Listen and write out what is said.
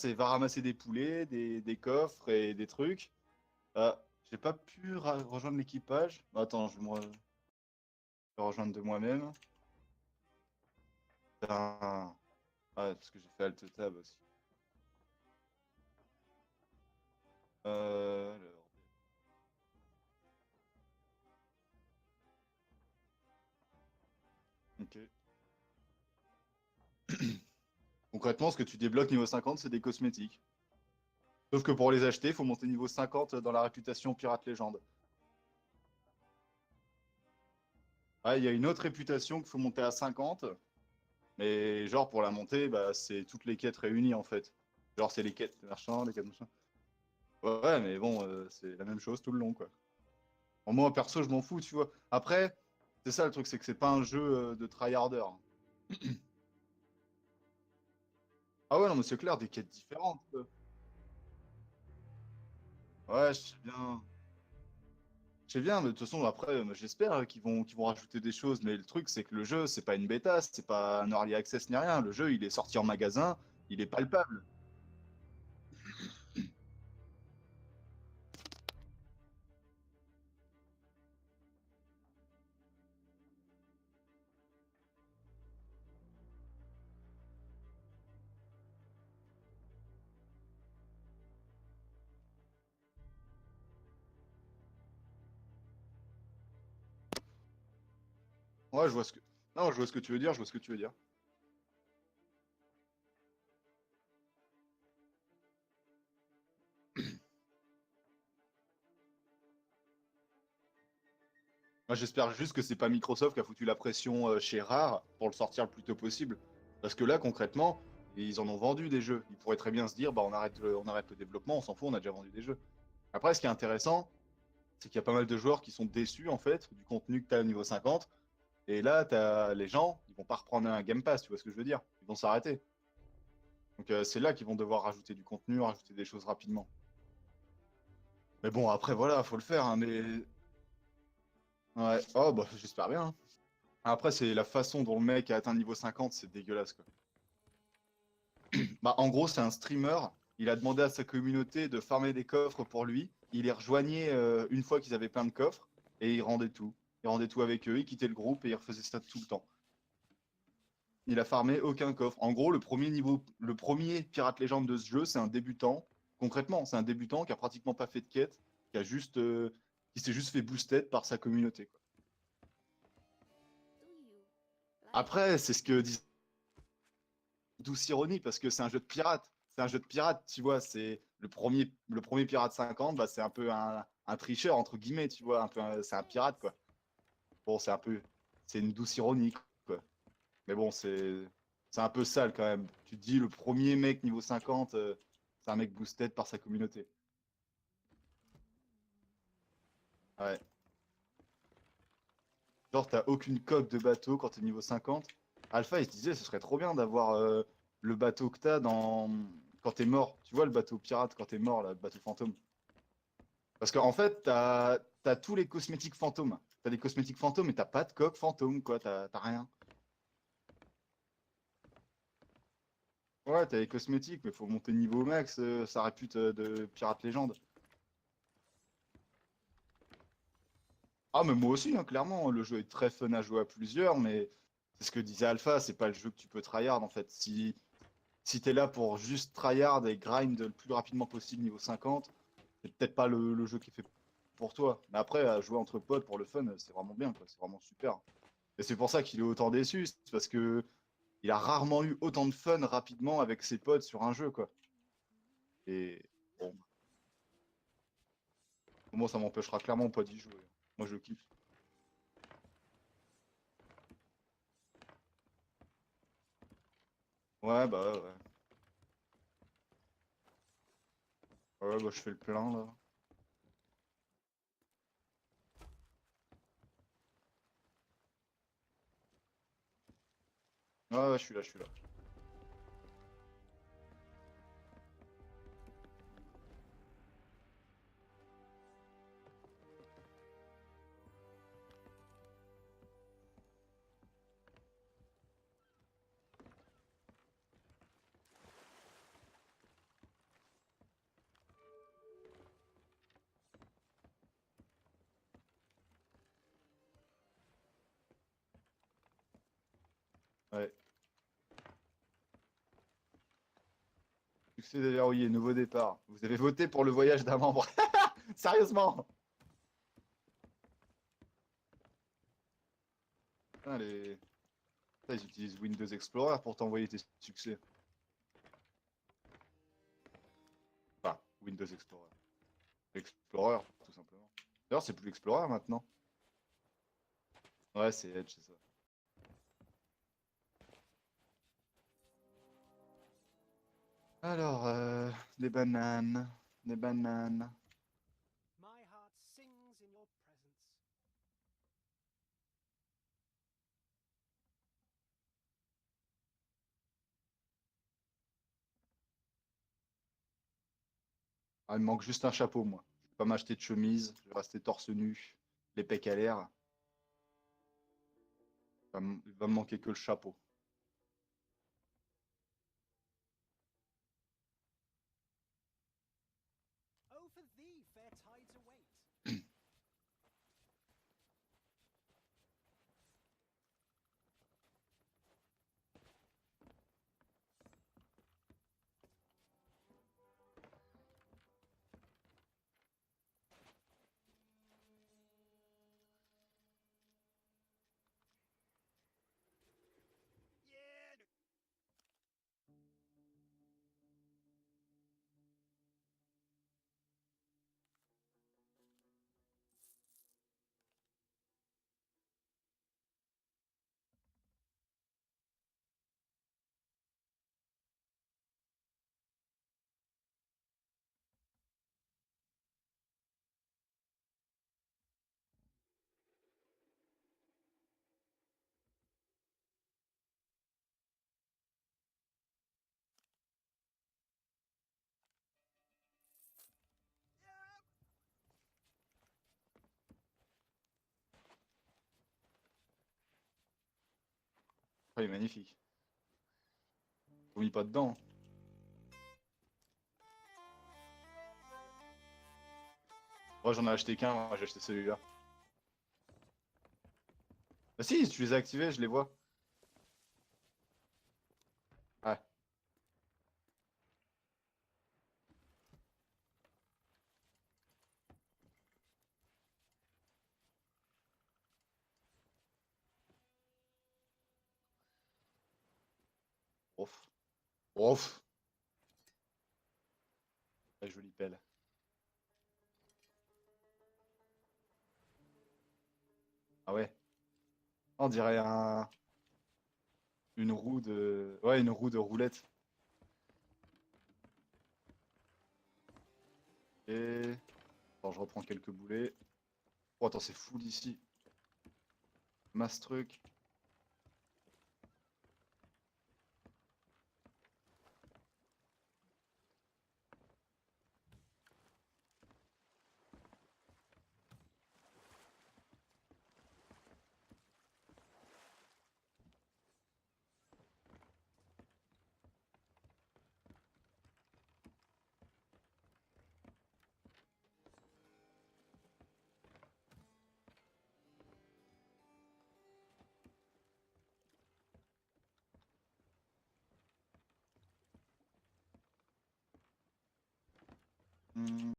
c'est va ramasser des poulets, des coffres et des trucs. J'ai pas pu rejoindre l'équipage. Attends, je vais rejoindre de moi-même. Putain. Ouais, parce que j'ai fait Alt Tab aussi. Alors. Ok. Concrètement, ce que tu débloques niveau 50, c'est des cosmétiques. Sauf que pour les acheter, il faut monter niveau 50 dans la réputation Pirate Légende. Ouais, il y a une autre réputation qu'il faut monter à 50. Mais genre, pour la monter, bah, c'est toutes les quêtes réunies en fait. Genre, c'est les quêtes marchands, les quêtes machins. Ouais, mais bon, c'est la même chose tout le long, quoi. Moi, perso, je m'en fous, tu vois. Après, c'est ça le truc, c'est que c'est pas un jeu de tryharder. Ah ouais, non, mais c'est clair, des quêtes différentes, quoi. Ouais, je sais bien. Je sais bien, mais de toute façon, après, j'espère qu'ils vont rajouter des choses. Mais le truc, c'est que le jeu, c'est pas une bêta, c'est pas un early access ni rien. Le jeu, il est sorti en magasin, il est palpable. Ouais, je vois ce que. Non, je vois ce que tu veux dire, je vois ce que tu veux dire. Moi, j'espère juste que c'est pas Microsoft qui a foutu la pression chez Rare pour le sortir le plus tôt possible. Parce que là, concrètement, ils en ont vendu des jeux. Ils pourraient très bien se dire, bah, on arrête le développement, on s'en fout, on a déjà vendu des jeux. Après, ce qui est intéressant, c'est qu'il y a pas mal de joueurs qui sont déçus, en fait, du contenu que tu as au niveau 50. Et là, les gens, ils vont pas reprendre un Game Pass, tu vois ce que je veux dire? Ils vont s'arrêter. Donc, c'est là qu'ils vont devoir rajouter du contenu, rajouter des choses rapidement. Mais bon, après, voilà, faut le faire, hein, mais. Ouais, oh, bah, j'espère bien, hein. Après, c'est la façon dont le mec a atteint niveau 50, c'est dégueulasse, quoi. Bah, en gros, c'est un streamer. Il a demandé à sa communauté de farmer des coffres pour lui. Il les rejoignait une fois qu'ils avaient plein de coffres et il rendait tout. Il rendait tout avec eux, il quittait le groupe et il refaisait ça tout le temps. Il a farmé aucun coffre. En gros, le premier niveau, le premier pirate légende de ce jeu, c'est un débutant. Concrètement, c'est un débutant qui a pratiquement pas fait de quête, qui s'est juste fait boosted par sa communauté, quoi. Après, c'est ce que disait douce ironie parce que c'est un jeu de pirate. C'est un jeu de pirate, tu vois. C'est le premier pirate 50, bah, c'est un peu un tricheur, entre guillemets, tu vois. C'est un pirate, quoi. Bon, c'est une douce ironie, quoi. Mais bon, c'est un peu sale quand même. Tu te dis, le premier mec niveau 50, c'est un mec boosted par sa communauté. Ouais. Genre, t'as aucune coque de bateau quand t'es niveau 50. Alpha, il se disait, ce serait trop bien d'avoir le bateau que t'as quand t'es mort. Tu vois, le bateau pirate quand t'es mort, là, le bateau fantôme. Parce qu'en fait, t'as tous les cosmétiques fantômes. T'as des cosmétiques fantômes et t'as pas de coque fantôme, quoi. T'as rien. Ouais, t'as les cosmétiques, mais faut monter niveau max, ça répute de pirate légende. Ah, mais moi aussi, hein, clairement, le jeu est très fun à jouer à plusieurs, mais c'est ce que disait Alpha, c'est pas le jeu que tu peux tryhard, en fait. Si t'es là pour juste tryhard et grind le plus rapidement possible niveau 50, c'est peut-être pas le jeu qui est fait pour toi. Mais après, à jouer entre potes pour le fun, c'est vraiment bien, quoi. C'est vraiment super. Et c'est pour ça qu'il est autant déçu, c'est parce que il a rarement eu autant de fun rapidement avec ses potes sur un jeu, quoi. Et bon, moi, ça m'empêchera clairement pas d'y jouer. Moi, je kiffe. Ouais, bah ouais. Ouais, bah je fais le plein, là. Ouais, ouais, je suis là, je suis là. Succès déverrouillé, nouveau départ. Vous avez voté pour le voyage d'un membre. Sérieusement? Putain, Putain, ils utilisent Windows Explorer pour t'envoyer tes succès. Enfin, Windows Explorer. Explorer, tout simplement. D'ailleurs, c'est plus Explorer maintenant. Ouais, c'est Edge, c'est ça. Alors, des bananes. Des bananes. My heart sings in your presence. Ah, il me manque juste un chapeau, moi. Je vais pas m'acheter de chemise, je vais rester torse nu, les pecs à l'air. Il va me manquer que le chapeau. Oh, for thee, fair tides await. Yeah. Oh, il est magnifique. J'ai mis pas dedans. Moi, j'en ai acheté qu'un, moi, j'ai acheté celui-là. Bah si, tu les as activés, je les vois. Ouais. Ouf. Ouf. La jolie pelle. Ah ouais. On dirait une roue de... Ouais, une roue de roulette. Et... Attends, je reprends quelques boulets. Oh, attends, c'est full ici. Masse truc. Hmm.